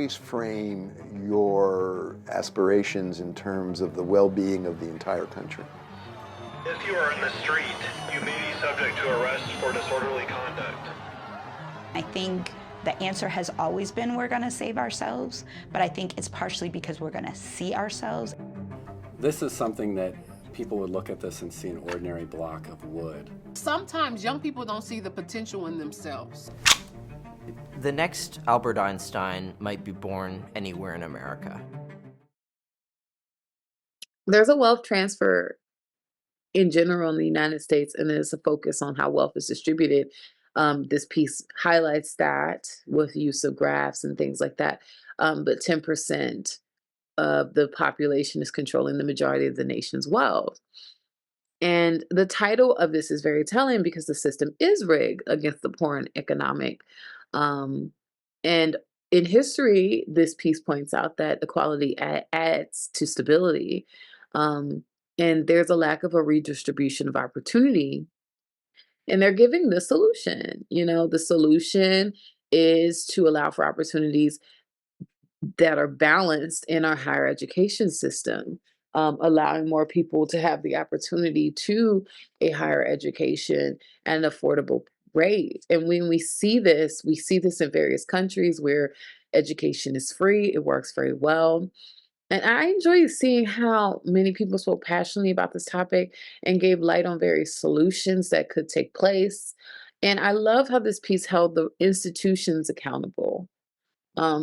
always frame your aspirations in terms of the well-being of the entire country? If you are in the street, you may be subject to arrest for disorderly conduct. I think the answer has always been we're going to save ourselves, but I think it's partially because we're going to see ourselves. This is something that people would look at this and see an ordinary block of wood. Sometimes young people don't see the potential in themselves. The next Albert Einstein might be born anywhere in America. There's a wealth transfer in general in the United States, and there's a focus on how wealth is distributed. This piece highlights that with use of graphs and things like that. But 10% of the population is controlling the majority of the nation's wealth. And the title of this is very telling because the system is rigged against the poor and economic. And in history, this piece points out that equality adds to stability. And there's a lack of a redistribution of opportunity. And they're giving the solution. The solution is to allow for opportunities that are balanced in our higher education system, allowing more people to have the opportunity to a higher education at an affordable rate. And when we see this in various countries where education is free, it works very well. And I enjoy seeing how many people spoke passionately about this topic and gave light on various solutions that could take place. And I love how this piece held the institutions accountable.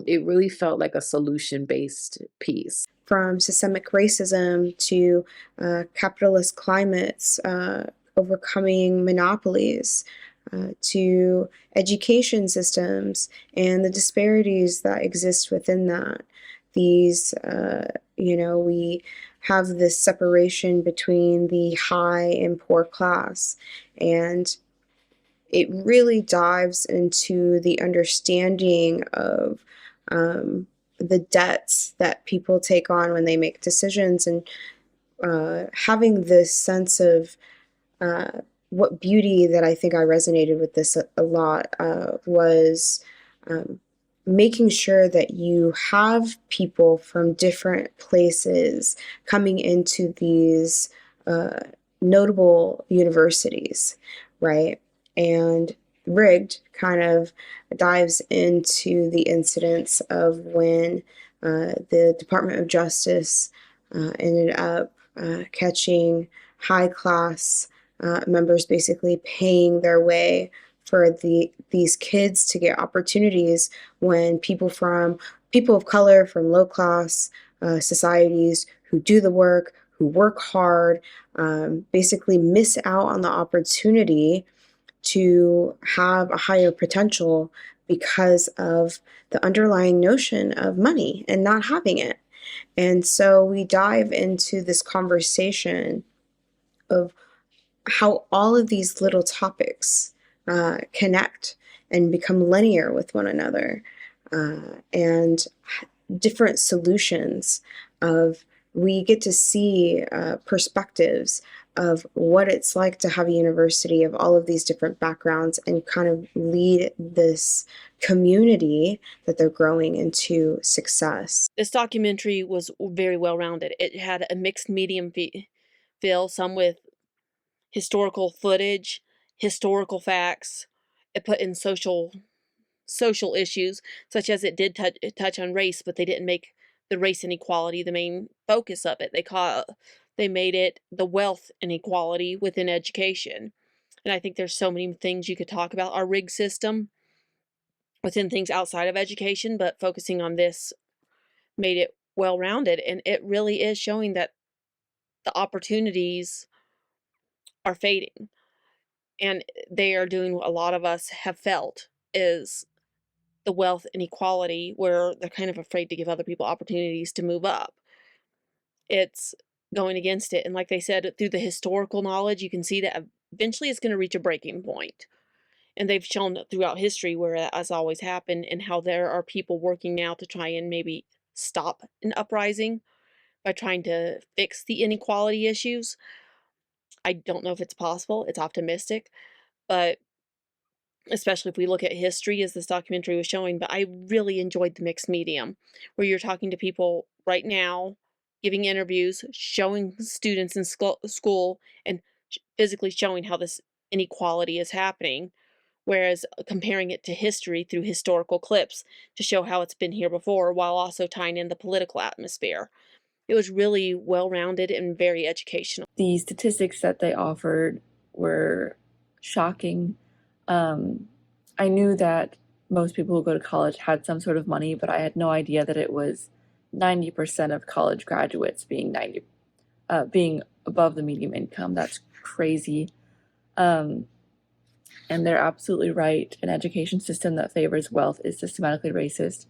It really felt like a solution-based piece. From systemic racism to capitalist climates, overcoming monopolies, to education systems and the disparities that exist within that. These, we have this separation between the high and poor class, and it really dives into the understanding of the debts that people take on when they make decisions, and having this sense of what beauty that I think I resonated with this a lot was making sure that you have people from different places coming into these notable universities, right? And Rigged kind of dives into the incidents of when the Department of Justice ended up catching high-class members basically paying their way for these kids to get opportunities when people of color from low-class societies who do the work, who work hard, basically miss out on the opportunity to have a higher potential because of the underlying notion of money and not having it. And so we dive into this conversation of how all of these little topics connect and become linear with one another, and different solutions of we get to see perspectives of what it's like to have a university of all of these different backgrounds and kind of lead this community that they're growing into success. This documentary was very well-rounded. It had a mixed medium feel, some with historical footage, historical facts. It put in social issues, such as it did touch on race, but they didn't make the race inequality the main focus of it. They made it the wealth inequality within education. And I think there's so many things you could talk about our rigged system within things outside of education, but focusing on this made it well-rounded. And it really is showing that the opportunities are fading. And they are doing what a lot of us have felt is the wealth inequality, where they're kind of afraid to give other people opportunities to move up. It's going against it. And like they said, through the historical knowledge, you can see that eventually it's going to reach a breaking point. And they've shown throughout history where that has always happened, and how there are people working now to try and maybe stop an uprising by trying to fix the inequality issues. I don't know if it's possible. It's optimistic. But especially if we look at history, as this documentary was showing. But I really enjoyed the mixed medium, where you're talking to people right now, giving interviews, showing students in school, and physically showing how this inequality is happening, whereas comparing it to history through historical clips to show how it's been here before, while also tying in the political atmosphere. It was really well-rounded and very educational. The statistics that they offered were shocking. I knew that most people who go to college had some sort of money, but I had no idea that it was 90% of college graduates being being above the median income. That's crazy. And they're absolutely right. An education system that favors wealth is systematically racist.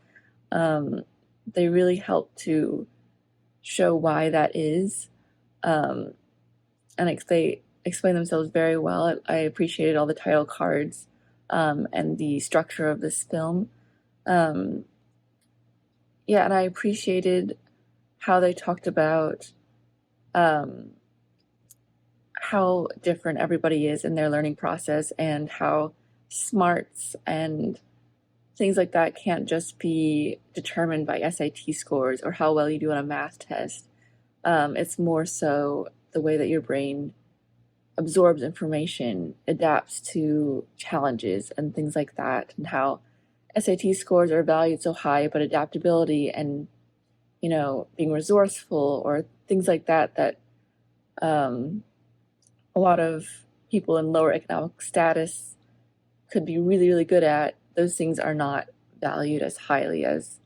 They really help to show why that is. And they explain themselves very well. I appreciated all the title cards and the structure of this film. And I appreciated how they talked about how different everybody is in their learning process, and how smarts and things like that can't just be determined by SAT scores or how well you do on a math test. It's more so the way that your brain absorbs information, adapts to challenges and things like that, and how SAT scores are valued so high, but adaptability and, being resourceful or things like that a lot of people in lower economic status could be really, really good at, those things are not valued as highly as,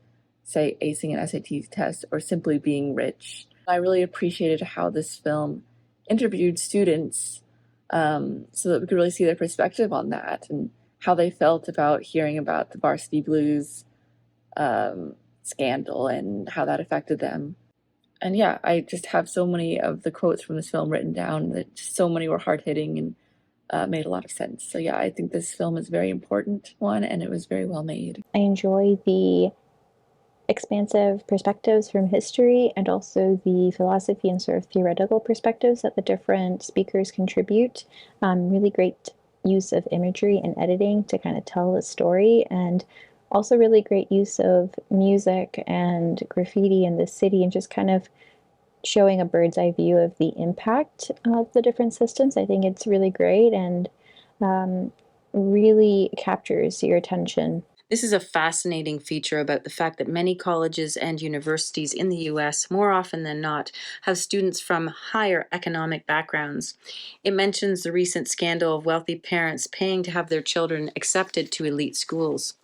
say, acing an SAT test or simply being rich. I really appreciated how this film interviewed students so that we could really see their perspective on that and how they felt about hearing about the Varsity Blues scandal and how that affected them. And I just have so many of the quotes from this film written down that just so many were hard-hitting and made a lot of sense. So I think this film is a very important one, and it was very well made. I enjoy the expansive perspectives from history and also the philosophy and sort of theoretical perspectives that the different speakers contribute. Really great use of imagery and editing to kind of tell the story, and also really great use of music and graffiti in the city, and just kind of showing a bird's eye view of the impact of the different systems. I think it's really great and really captures your attention. This is a fascinating feature about the fact that many colleges and universities in the US, more often than not, have students from higher economic backgrounds. It mentions the recent scandal of wealthy parents paying to have their children accepted to elite schools.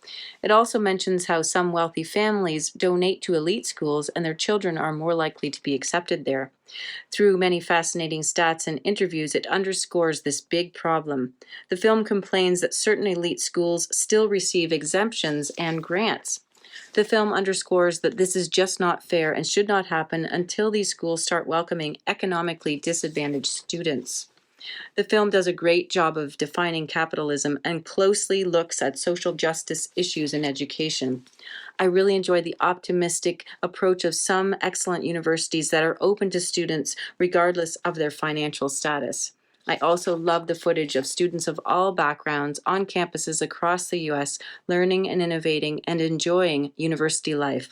It also mentions how some wealthy families donate to elite schools and their children are more likely to be accepted there. Through many fascinating stats and interviews, it underscores this big problem. The film complains that certain elite schools still receive exemptions and grants. The film underscores that this is just not fair and should not happen until these schools start welcoming economically disadvantaged students. The film does a great job of defining capitalism and closely looks at social justice issues in education. I really enjoy the optimistic approach of some excellent universities that are open to students regardless of their financial status. I also love the footage of students of all backgrounds on campuses across the U.S. learning and innovating and enjoying university life.